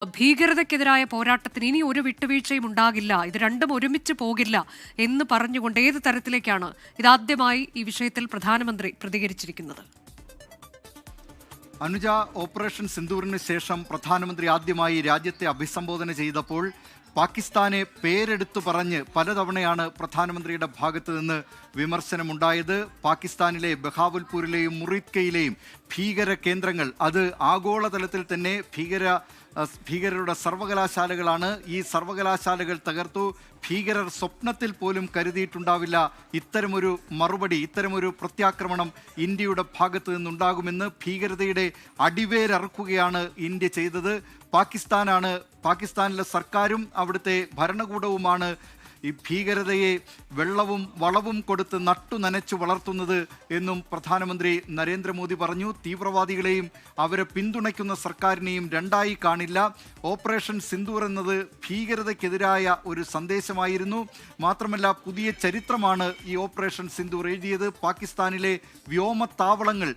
ഭീകരതയ്ക്കെതിരായ പോരാട്ടത്തിന് ഇനി ഒരു വിട്ടുവീഴ്ചയും ഉണ്ടാകില്ല, ഇത് രണ്ടും ഒരുമിച്ച് പോകില്ല എന്ന് പറഞ്ഞുകൊണ്ട് ഏത് തരത്തിലേക്കാണ് ഇതാദ്യമായി ഈ വിഷയത്തിൽ പ്രധാനമന്ത്രി പ്രതികരിച്ചിരിക്കുന്നത്? അനുജ, ഓപ്പറേഷൻ സിന്ദൂറിന് ശേഷം പ്രധാനമന്ത്രി ആദ്യമായി രാജ്യത്തെ അഭിസംബോധന ചെയ്തപ്പോൾ പാകിസ്ഥാനെ പേരെടുത്തു പറഞ്ഞ് പലതവണയാണ് പ്രധാനമന്ത്രിയുടെ ഭാഗത്ത് നിന്ന് വിമർശനമുണ്ടായത്. പാകിസ്ഥാനിലെ ബഹാവൽപൂരിലെയും മുറിദ്കയിലെയും ഭീകര കേന്ദ്രങ്ങൾ, അത് ആഗോളതലത്തിൽ തന്നെ ഭീകരരുടെ സർവകലാശാലകളാണ്. ഈ സർവകലാശാലകൾ തകർത്തു. ഭീകരർ സ്വപ്നത്തിൽ പോലും കരുതിയിട്ടുണ്ടാവില്ല ഇത്തരമൊരു മറുപടി, ഇത്തരമൊരു പ്രത്യാക്രമണം ഇന്ത്യയുടെ നിന്നുണ്ടാകുമെന്ന്. ഭീകരതയുടെ അടിവേരറുക്കുകയാണ് ഇന്ത്യ ചെയ്തത്. പാകിസ്ഥാനിലെ സർക്കാരും അവിടുത്തെ ഭരണകൂടവുമാണ് ഈ ഭീകരതയെ വെള്ളവും വളവും കൊടുത്ത് നനച്ചു വളർത്തുന്നത് എന്നും പ്രധാനമന്ത്രി നരേന്ദ്രമോദി പറഞ്ഞു. തീവ്രവാദികളെയും അവരെ പിന്തുണയ്ക്കുന്ന സർക്കാരിനെയും രണ്ടായി കാണില്ല. ഓപ്പറേഷൻ സിന്ദൂർ എന്നത് ഭീകരതയ്ക്കെതിരായ ഒരു സന്ദേശമായിരുന്നു. മാത്രമല്ല, പുതിയ ചരിത്രമാണ് ഈ ഓപ്പറേഷൻ സിന്ദൂർ എഴുതിയത്. പാകിസ്ഥാനിലെ വ്യോമത്താവളങ്ങൾ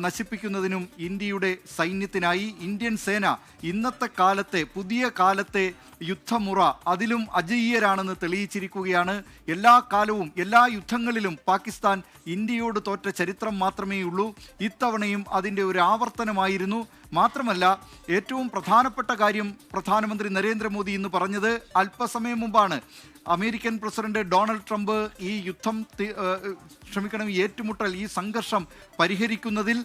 നശിപ്പിക്കുന്നതിനും ഇന്ത്യയുടെ സൈന്യത്തിനായി ഇന്ത്യൻ സേന ഇന്നത്തെ കാലത്തെ, പുതിയ കാലത്തെ യുദ്ധമുറ അതിലും അജയ്യരാണെന്ന് തെളിയിച്ചിരിക്കുകയാണ്. എല്ലാ കാലവും എല്ലാ യുദ്ധങ്ങളിലും പാകിസ്ഥാൻ ഇന്ത്യയോട് തോറ്റ ചരിത്രം മാത്രമേ ഉള്ളൂ. ഇത്തവണയും അതിൻ്റെ ഒരു ആവർത്തനമായിരുന്നു. മാത്രമല്ല, ഏറ്റവും പ്രധാനപ്പെട്ട കാര്യം പ്രധാനമന്ത്രി നരേന്ദ്രമോദി ഇന്ന് പറഞ്ഞത് അല്പസമയം മുമ്പാണ്. അമേരിക്കൻ പ്രസിഡന്റ് ഡൊണാൾഡ് ട്രംപ് ഈ ഏറ്റുമുട്ടൽ, ഈ സംഘർഷം പരിഹരിക്കുന്നതിൽ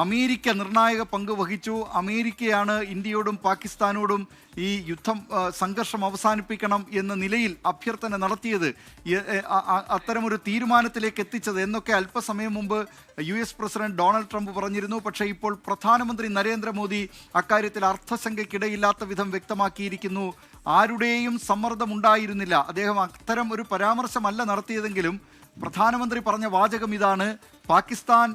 അമേരിക്ക നിർണായക പങ്ക് വഹിച്ചു. അമേരിക്കയാണ് ഇന്ത്യയോടും പാകിസ്ഥാനോടും ഈ സംഘർഷം അവസാനിപ്പിക്കണം എന്ന നിലയിൽ അഭ്യർത്ഥന നടത്തിയത്, അത്തരമൊരു തീരുമാനത്തിലേക്ക് എത്തിച്ചത് എന്നൊക്കെ അല്പസമയം മുമ്പ് US പ്രസിഡന്റ് ഡൊണാൾഡ് ട്രംപ് പറഞ്ഞിരുന്നു. പക്ഷേ ഇപ്പോൾ പ്രധാനമന്ത്രി നരേന്ദ്രമോദി അക്കാര്യത്തിൽ അർത്ഥശങ്കയ്ക്കിടയില്ലാത്ത വിധം വ്യക്തമാക്കിയിരിക്കുന്നു. ആരുടെയും സമ്മർദ്ദമുണ്ടായിരുന്നില്ല. അദ്ദേഹം അത്തരം ഒരു പരാമർശമല്ല നടത്തിയതെങ്കിലും പ്രധാനമന്ത്രി പറഞ്ഞ വാചകം ഇതാണ്: പാകിസ്ഥാൻ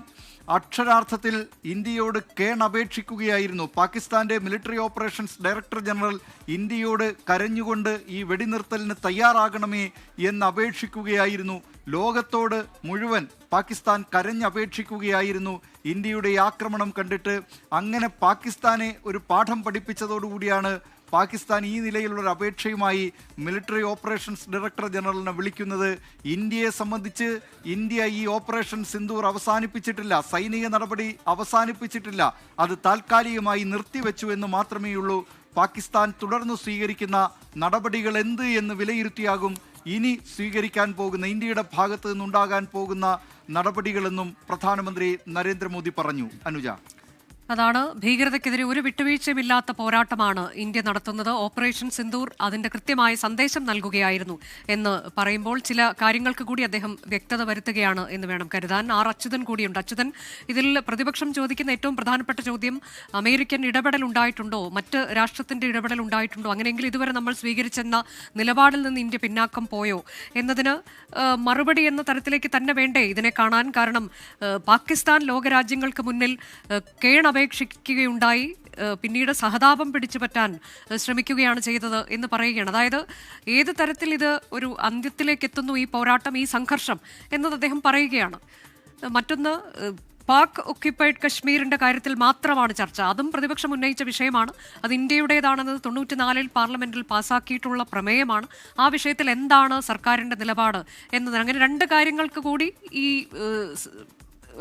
അക്ഷരാർത്ഥത്തിൽ ഇന്ത്യയോട് കേണപേക്ഷിക്കുകയായിരുന്നു. പാകിസ്ഥാന്റെ മിലിറ്ററി ഓപ്പറേഷൻസ് ഡയറക്ടർ ജനറൽ ഇന്ത്യയോട് കരഞ്ഞുകൊണ്ട് ഈ വെടിനിർത്തലിന് തയ്യാറാകണമേ എന്ന് അപേക്ഷിക്കുകയായിരുന്നു. ലോകത്തോട് മുഴുവൻ പാകിസ്ഥാൻ കരഞ്ഞപേക്ഷിക്കുകയായിരുന്നു ഇന്ത്യയുടെ ആക്രമണം കണ്ടിട്ട്. അങ്ങനെ പാകിസ്ഥാനെ ഒരു പാഠം പഠിപ്പിച്ചതോടുകൂടിയാണ് പാകിസ്ഥാൻ ഈ നിലയിലുള്ളൊരു അപേക്ഷയുമായി മിലിറ്ററി ഓപ്പറേഷൻസ് ഡയറക്ടർ ജനറലിനെ വിളിക്കുന്നത്. ഇന്ത്യയെ സംബന്ധിച്ച് ഇന്ത്യ ഈ ഓപ്പറേഷൻ സിന്ദൂർ അവസാനിപ്പിച്ചിട്ടില്ല, സൈനിക നടപടി അവസാനിപ്പിച്ചിട്ടില്ല, അത് താൽക്കാലികമായി നിർത്തിവെച്ചു എന്ന് മാത്രമേ ഉള്ളൂ. പാകിസ്ഥാൻ തുടർന്ന് സ്വീകരിക്കുന്ന നടപടികൾ എന്ത് എന്ന് വിലയിരുത്തിയാകും ഇനി സ്വീകരിക്കാൻ പോകുന്ന, ഇന്ത്യയുടെ ഭാഗത്ത് നിന്നുണ്ടാകാൻ പോകുന്ന നടപടികളെന്നും പ്രധാനമന്ത്രി നരേന്ദ്രമോദി പറഞ്ഞു. അനുജ, അതാണ്, ഭീകരതയ്ക്കെതിരെ ഒരു വിട്ടുവീഴ്ചയുമില്ലാത്ത പോരാട്ടമാണ് ഇന്ത്യ നടത്തുന്നത്. ഓപ്പറേഷൻ സിന്ദൂർ അതിന്റെ കൃത്യമായ സന്ദേശം നൽകുകയായിരുന്നു എന്ന് പറയുമ്പോൾ ചില കാര്യങ്ങൾക്ക് കൂടി അദ്ദേഹം വ്യക്തത വരുത്തുകയാണ് എന്ന് വേണം കരുതാൻ. അച്യുതൻ കൂടിയുണ്ട്. അച്യുതൻ, ഇതിൽ പ്രതിപക്ഷം ചോദിക്കുന്ന ഏറ്റവും പ്രധാനപ്പെട്ട ചോദ്യം അമേരിക്കൻ ഇടപെടൽ ഉണ്ടായിട്ടുണ്ടോ, മറ്റ് രാഷ്ട്രത്തിന്റെ ഇടപെടൽ ഉണ്ടായിട്ടുണ്ടോ, അങ്ങനെയെങ്കിൽ ഇതുവരെ നമ്മൾ സ്വീകരിച്ചെന്ന നിലപാടിൽ നിന്ന് ഇന്ത്യ പിന്നാക്കം പോയോ എന്നതിന് മറുപടി എന്ന തരത്തിലേക്ക് തന്നെ വേണ്ടേ ഇതിനെ കാണാൻ? കാരണം പാകിസ്ഥാൻ ലോകരാജ്യങ്ങൾക്ക് മുന്നിൽ അപേക്ഷിക്കുകയുണ്ടായി, പിന്നീട് സഹതാപം പിടിച്ചു പറ്റാൻ ശ്രമിക്കുകയാണ് ചെയ്തത് എന്ന് പറയുകയാണ്. അതായത് ഏത് തരത്തിൽ ഇത് ഒരു അന്ത്യത്തിലേക്ക് എത്തുന്നു ഈ പോരാട്ടം, ഈ സംഘർഷം എന്നത് അദ്ദേഹം പറയുകയാണ്. മറ്റൊന്ന്, പാക് ഒക്യുപ്പൈഡ് കശ്മീരിന്റെ കാര്യത്തിൽ മാത്രമാണ് ചർച്ച. അതും പ്രതിപക്ഷം ഉന്നയിച്ച വിഷയമാണ്. അത് ഇന്ത്യയുടേതാണെന്നത് 94-ൽ പാർലമെന്റിൽ പാസാക്കിയിട്ടുള്ള പ്രമേയമാണ്. ആ വിഷയത്തിൽ എന്താണ് സർക്കാരിന്റെ നിലപാട് എന്നതിന്, അങ്ങനെ രണ്ട് കാര്യങ്ങൾക്ക് കൂടി ഈ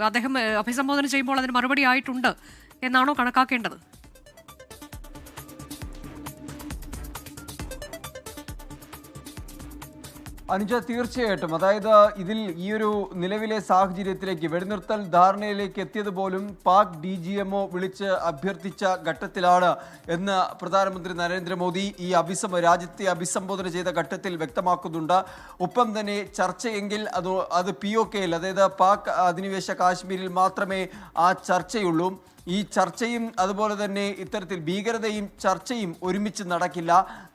അദ്ദേഹം അഭിസംബോധന ചെയ്യുമ്പോൾ അതിന് മറുപടി ആയിട്ടുണ്ട് എന്നാണോ കണക്കാക്കേണ്ടത്? അനുജ, തീർച്ചയായിട്ടും. അതായത് ഇതിൽ ഈ ഒരു നിലവിലെ സാഹചര്യത്തിലേക്ക്, വെടിനിർത്തൽ ധാരണയിലേക്ക് എത്തിയത് പോലും പാക് DGMO വിളിച്ച് അഭ്യർത്ഥിച്ച ഘട്ടത്തിലാണ് എന്ന് പ്രധാനമന്ത്രി നരേന്ദ്രമോദി ഈ രാജ്യത്തെ അഭിസംബോധന ചെയ്ത ഘട്ടത്തിൽ വ്യക്തമാക്കുന്നുണ്ട്. ഒപ്പം തന്നെ ചർച്ചയെങ്കിൽ അത് POKയിൽ, അതായത് പാക് അധിനിവേശ കാശ്മീരിൽ മാത്രമേ ആ ചർച്ചയുള്ളൂ. ഈ ചർച്ചയും അതുപോലെ തന്നെ ഇത്തരത്തിൽ ഭീകരതയും ചർച്ചയും ഒരുമിച്ച് നടക്കില്ല,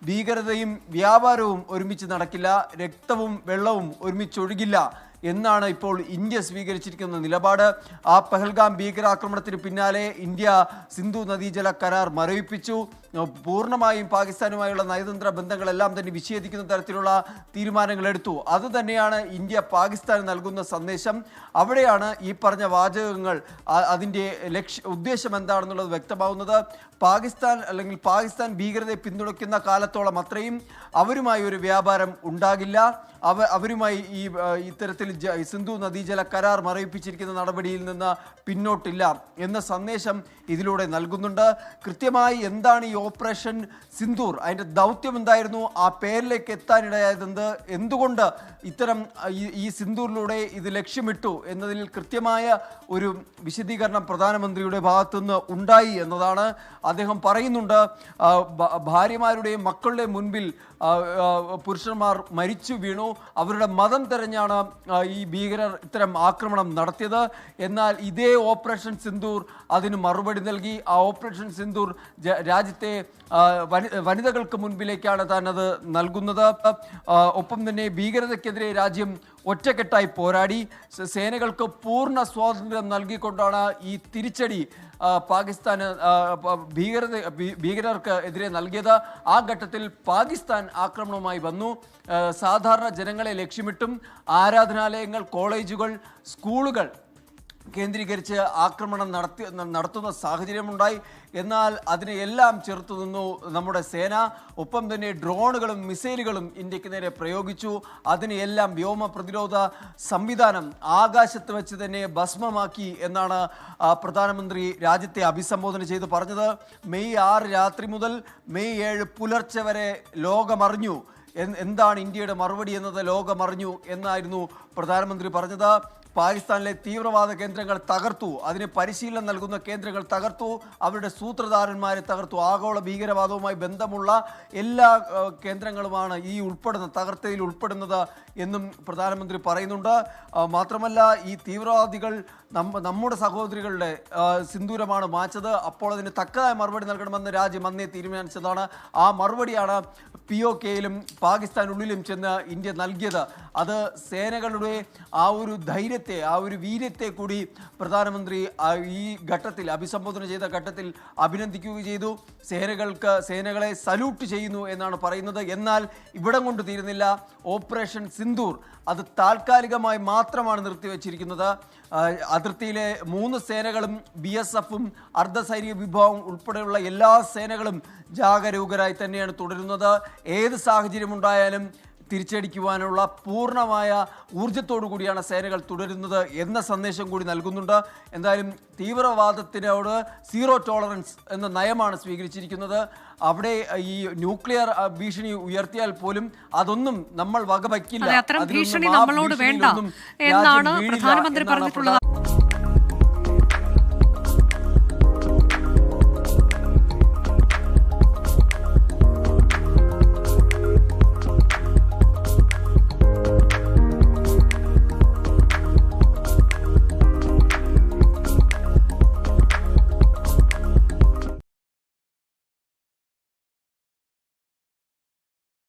ഭീകരതയും വ്യാപാരവും ഒരുമിച്ച് നടക്കില്ല, രക്തവും വെള്ളവും ഒരുമിച്ചൊഴുകില്ല എന്നാണ് ഇപ്പോൾ ഇന്ത്യ സ്വീകരിച്ചിരിക്കുന്ന നിലപാട്. ആ പഹൽഗാം ഭീകരാക്രമണത്തിന് പിന്നാലെ ഇന്ത്യ സിന്ധു നദീജല കരാർ മരവിപ്പിച്ചു. പൂർണ്ണമായും പാകിസ്ഥാനുമായുള്ള നയതന്ത്ര ബന്ധങ്ങളെല്ലാം തന്നെ വിച്ഛേദിക്കുന്ന തരത്തിലുള്ള തീരുമാനങ്ങൾ എടുത്തു. അത് തന്നെയാണ് ഇന്ത്യ പാകിസ്ഥാൻ നൽകുന്ന സന്ദേശം. അവിടെയാണ് ഈ പറഞ്ഞ വാചകങ്ങൾ അതിൻ്റെ ഉദ്ദേശം എന്താണെന്നുള്ളത് വ്യക്തമാവുന്നത്. പാകിസ്ഥാൻ അല്ലെങ്കിൽ പാകിസ്ഥാൻ ഭീകരതയെ പിന്തുണയ്ക്കുന്ന കാലത്തോളം അത്രയും അവരുമായി ഒരു വ്യാപാരം ഉണ്ടാകില്ല, അവരുമായി ഇത്തരത്തിൽ സിന്ധു നദീജല കരാർ മറയിപ്പിച്ചിരിക്കുന്ന നടപടിയിൽ നിന്ന് പിന്നോട്ടില്ല എന്ന സന്ദേശം ഇതിലൂടെ നൽകുന്നുണ്ട്. കൃത്യമായി എന്താണ് ഈ ഓപ്പറേഷൻ സിന്ദൂർ, അതിൻ്റെ ദൗത്യം എന്തായിരുന്നു, ആ പേരിലേക്ക് എത്താനിടയായതെന്ത്, എന്തുകൊണ്ട് ഇത്തരം ഈ സിന്ദൂറിലൂടെ ഇത് ലക്ഷ്യമിട്ടു എന്നതിൽ കൃത്യമായ ഒരു വിശദീകരണം പ്രധാനമന്ത്രിയുടെ ഭാഗത്തുനിന്ന് ഉണ്ടായി എന്നതാണ്. അദ്ദേഹം പറയുന്നുണ്ട്, ഭാര്യമാരുടെയും മക്കളുടെയും മുൻപിൽ പുരുഷന്മാർ മരിച്ചു വീണു, അവരുടെ മതം തെരഞ്ഞാണ് ഈ ഭീകരർ ഇത്തരം ആക്രമണം നടത്തിയത്. എന്നാൽ ഇതേ ഓപ്പറേഷൻ സിന്ദൂർ അതിന് മറുപടി നൽകി. ആ ഓപ്പറേഷൻ സിന്ദൂർ രാജ്യത്തെ വനിതകൾക്ക് മുൻപിലേക്കാണ് താൻ അത് നൽകുന്നത്. ഒപ്പം തന്നെ ഭീകരതയ്ക്കെതിരെ രാജ്യം ഒറ്റക്കെട്ടായി പോരാടി. സേനകൾക്ക് പൂർണ്ണ സ്വാതന്ത്ര്യം നൽകിക്കൊണ്ടാണ് ഈ തിരിച്ചടി പാകിസ്ഥാന് ഭീകരർക്ക് എതിരെ നൽകിയത്. ആ ഘട്ടത്തിൽ പാകിസ്ഥാൻ ആക്രമണവുമായി വന്നു. സാധാരണ ജനങ്ങളെ ലക്ഷ്യമിട്ടും ആരാധനാലയങ്ങൾ, കോളേജുകൾ, സ്കൂളുകൾ കേന്ദ്രീകരിച്ച് ആക്രമണം നടത്തുന്ന സാഹചര്യമുണ്ടായി. എന്നാൽ അതിനെയെല്ലാം ചെറുത്തു നിന്നു നമ്മുടെ സേന. ഒപ്പം തന്നെ ഡ്രോണുകളും മിസൈലുകളും ഇന്ത്യക്ക് നേരെ പ്രയോഗിച്ചു. അതിനെയെല്ലാം വ്യോമ പ്രതിരോധ സംവിധാനം ആകാശത്ത് വെച്ച് തന്നെ ഭസ്മമാക്കി എന്നാണ് പ്രധാനമന്ത്രി രാജ്യത്തെ അഭിസംബോധന ചെയ്ത് പറഞ്ഞത്. മെയ് 6 രാത്രി മുതൽ മെയ് 7 പുലർച്ചെ വരെ ലോകമറിഞ്ഞു. എന്താണ് ഇന്ത്യയുടെ മറുപടി എന്നത് ലോകമറിഞ്ഞു എന്നായിരുന്നു പ്രധാനമന്ത്രി പറഞ്ഞത്. പാകിസ്ഥാനിലെ തീവ്രവാദ കേന്ദ്രങ്ങൾ തകർത്തു, അതിന് പരിശീലനം നൽകുന്ന കേന്ദ്രങ്ങൾ തകർത്തു, അവരുടെ സൂത്രധാരന്മാരെ തകർത്തു. ആഗോള ഭീകരവാദവുമായി ബന്ധമുള്ള എല്ലാ കേന്ദ്രങ്ങളുമാണ് ഈ തകർത്തയിൽ ഉൾപ്പെടുന്നത് എന്നും പ്രധാനമന്ത്രി പറയുന്നുണ്ട്. മാത്രമല്ല, ഈ തീവ്രവാദികൾ നമ്മുടെ സഹോദരികളുടെ സിന്ദൂരമാണ് മാച്ചത്. അപ്പോൾ അതിന് തക്കതായ മറുപടി നൽകണമെന്ന് രാജ്യം അന്നേ തീരുമാനിച്ചതാണ്. ആ മറുപടിയാണ് POKയിലും പാകിസ്ഥാനുള്ളിലും ചെന്ന് ഇന്ത്യ നൽകിയത്. അത് സേനകളുടെ ആ ഒരു ധൈര്യത്തെ, ആ ഒരു വീര്യത്തെ കൂടി പ്രധാനമന്ത്രി ഈ ഘട്ടത്തിൽ അഭിസംബോധന ചെയ്ത ഘട്ടത്തിൽ അഭിനന്ദിക്കുകയും ചെയ്തു. സേനകളെ സല്യൂട്ട് ചെയ്യുന്നു എന്നാണ് പറയുന്നത്. എന്നാൽ ഇവിടം കൊണ്ട് തീരുന്നില്ല. ഓപ്പറേഷൻ സിന്ദൂർ അത് താൽക്കാലികമായി മാത്രമാണ് നിർത്തിവെച്ചിരിക്കുന്നത്. അതിർത്തിയിലെ 3 സേനകളും BSFും അർദ്ധസൈനിക വിഭാഗവും ഉൾപ്പെടെയുള്ള എല്ലാ സേനകളും ജാഗരൂകരായി തന്നെയാണ് തുടരുന്നത്. ഏത് സാഹചര്യമുണ്ടായാലും തിരിച്ചടിക്കുവാനുള്ള പൂർണ്ണമായ ഊർജത്തോടു കൂടിയാണ് സേനകൾ തുടരുന്നത് എന്ന സന്ദേശം കൂടി നൽകുന്നുണ്ട്. എന്തായാലും തീവ്രവാദത്തിനോട് സീറോ ടോളറൻസ് എന്ന നയമാണ് സ്വീകരിച്ചിരിക്കുന്നത്. അവിടെ ഈ ന്യൂക്ലിയർ ഭീഷണി ഉയർത്തിയാൽ പോലും അതൊന്നും നമ്മൾ വകവയ്ക്കില്ല. ഭീഷണി നമ്മളോട് വേണ്ട എന്നാണ് പ്രധാനമന്ത്രി പറഞ്ഞിട്ടുള്ളത്.